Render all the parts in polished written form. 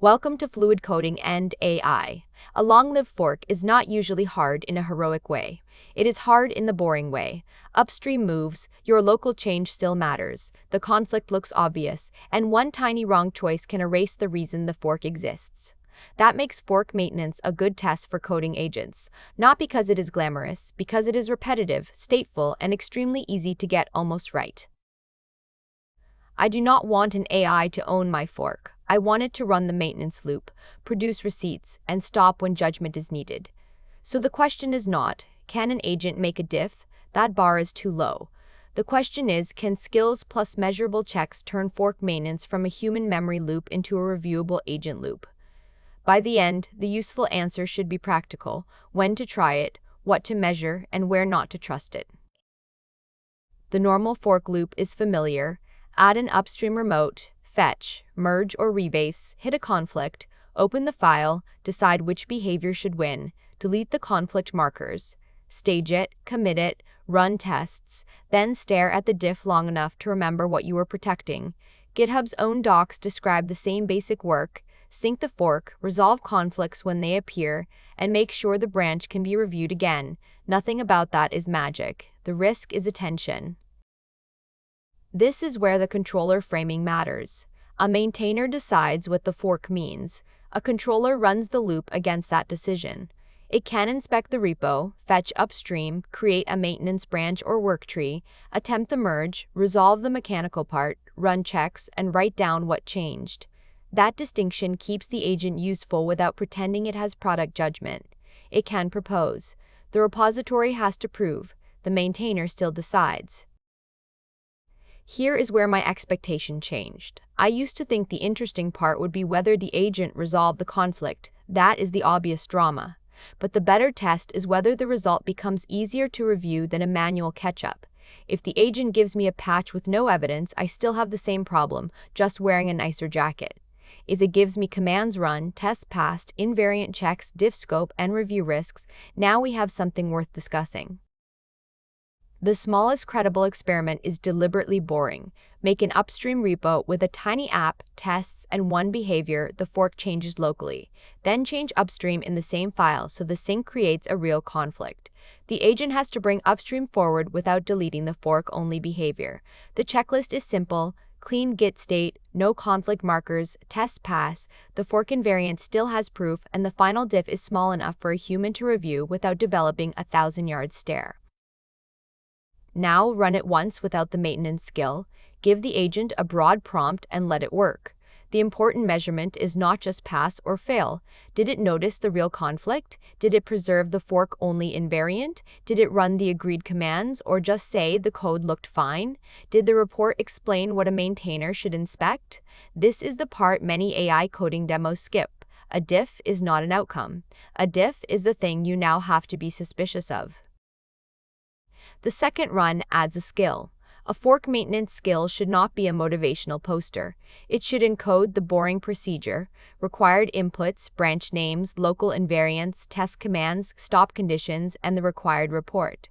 Welcome to Fluid Coding and AI. A long-lived fork is not usually hard in a heroic way. It is hard in the boring way. Upstream moves, your local change still matters, the conflict looks obvious, and one tiny wrong choice can erase the reason the fork exists. That makes fork maintenance a good test for coding agents, not because it is glamorous, because it is repetitive, stateful, and extremely easy to get almost right. I do not want an AI to own my fork. I want it to run the maintenance loop, produce receipts, and stop when judgment is needed. So the question is not, can an agent make a diff? That bar is too low. The question is, can skills plus measurable checks turn fork maintenance from a human memory loop into a reviewable agent loop? By the end, the useful answer should be practical: when to try it, what to measure, and where not to trust it. The normal fork loop is familiar. Add an upstream remote, fetch, merge or rebase, hit a conflict, open the file, decide which behavior should win, delete the conflict markers, stage it, commit it, run tests, then stare at the diff long enough to remember what you were protecting. GitHub's own docs describe the same basic work: sync the fork, resolve conflicts when they appear, and make sure the branch can be reviewed again. Nothing about that is magic. The risk is attention. This is where the controller framing matters. A maintainer decides what the fork means. A controller runs the loop against that decision. It can inspect the repo, fetch upstream, create a maintenance branch or worktree, attempt the merge, resolve the mechanical part, run checks, and write down what changed. That distinction keeps the agent useful without pretending it has product judgment. It can propose. The repository has to prove. The maintainer still decides. Here is where my expectation changed. I used to think the interesting part would be whether the agent resolved the conflict. That is the obvious drama. But the better test is whether the result becomes easier to review than a manual catch-up. If the agent gives me a patch with no evidence, I still have the same problem, just wearing a nicer jacket. If it gives me commands run, tests passed, invariant checks, diff scope, and review risks, now we have something worth discussing. The smallest credible experiment is deliberately boring. Make an upstream repo with a tiny app, tests, and one behavior the fork changes locally. Then change upstream in the same file so the sync creates a real conflict. The agent has to bring upstream forward without deleting the fork-only behavior. The checklist is simple: clean git state, no conflict markers, tests pass, the fork invariant still has proof, and the final diff is small enough for a human to review without developing a 1,000-yard stare. Now run it once without the maintenance skill, give the agent a broad prompt, and let it work. The important measurement is not just pass or fail. Did it notice the real conflict? Did it preserve the fork-only invariant? Did it run the agreed commands, or just say the code looked fine? Did the report explain what a maintainer should inspect? This is the part many AI coding demos skip. A diff is not an outcome. A diff is the thing you now have to be suspicious of. The second run adds a skill. A fork maintenance skill should not be a motivational poster. It should encode the boring procedure, required inputs, branch names, local invariants, test commands, stop conditions, and the required report.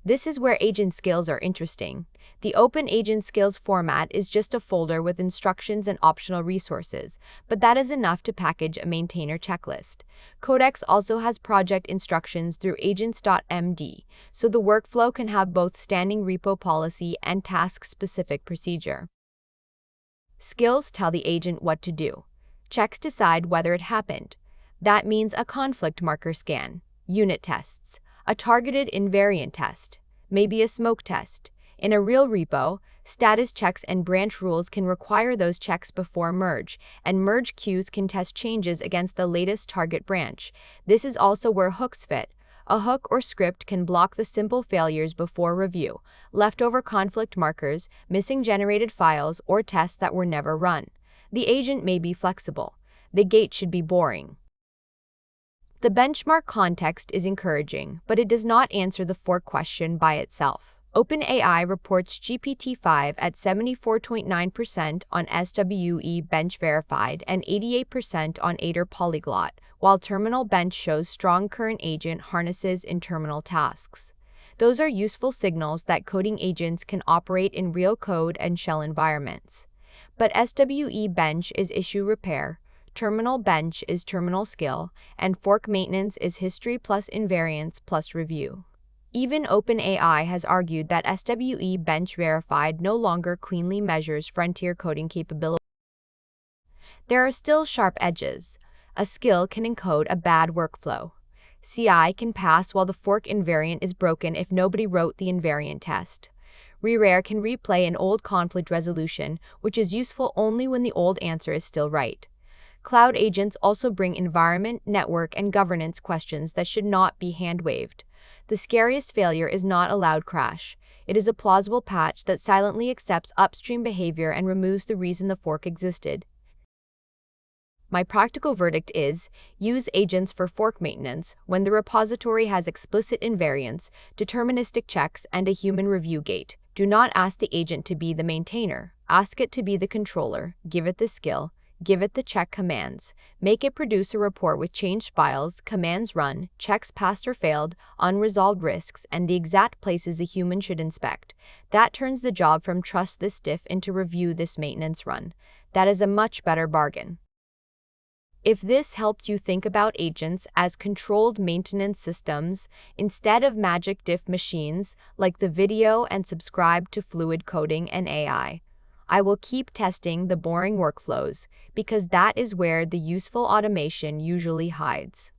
This is where agent skills are interesting. The open agent skills format is just a folder with instructions and optional resources, but that is enough to package a maintainer checklist. Codex also has project instructions through agents.md, so the workflow can have both standing repo policy and task-specific procedure. Skills tell the agent what to do. Checks decide whether it happened. That means a conflict marker scan, unit tests, a targeted invariant test, maybe a smoke test. In a real repo, status checks and branch rules can require those checks before merge, and merge queues can test changes against the latest target branch. This is also where hooks fit. A hook or script can block the simple failures before review, leftover conflict markers, missing generated files, or tests that were never run. The agent may be flexible. The gate should be boring. The benchmark context is encouraging, but it does not answer the fork question by itself. OpenAI reports GPT-5 at 74.9% on SWE bench verified and 88% on Aider polyglot, while terminal bench shows strong current agent harnesses in terminal tasks. Those are useful signals that coding agents can operate in real code and shell environments. But SWE bench is issue repair. terminal bench is terminal skill, and fork maintenance is history plus invariance plus review. Even OpenAI has argued that SWE bench verified no longer cleanly measures frontier coding capability. There are still sharp edges. A skill can encode a bad workflow. CI can pass while the fork invariant is broken if nobody wrote the invariant test. Rewrite can replay an old conflict resolution, which is useful only when the old answer is still right. Cloud agents also bring environment, network, and governance questions that should not be hand-waved. The scariest failure is not a loud crash. It is a plausible patch that silently accepts upstream behavior and removes the reason the fork existed. My practical verdict is, use agents for fork maintenance when the repository has explicit invariants, deterministic checks, and a human review gate. Do not ask the agent to be the maintainer. Ask it to be the controller. Give it the skill. Give it the check commands. Make it produce a report with changed files, commands run, checks passed or failed, unresolved risks, and the exact places a human should inspect. That turns the job from trust this diff into review this maintenance run. That is a much better bargain. If this helped you think about agents as controlled maintenance systems instead of magic diff machines, like the video and subscribe to Fluid Coding and AI. I will keep testing the boring workflows because that is where the useful automation usually hides.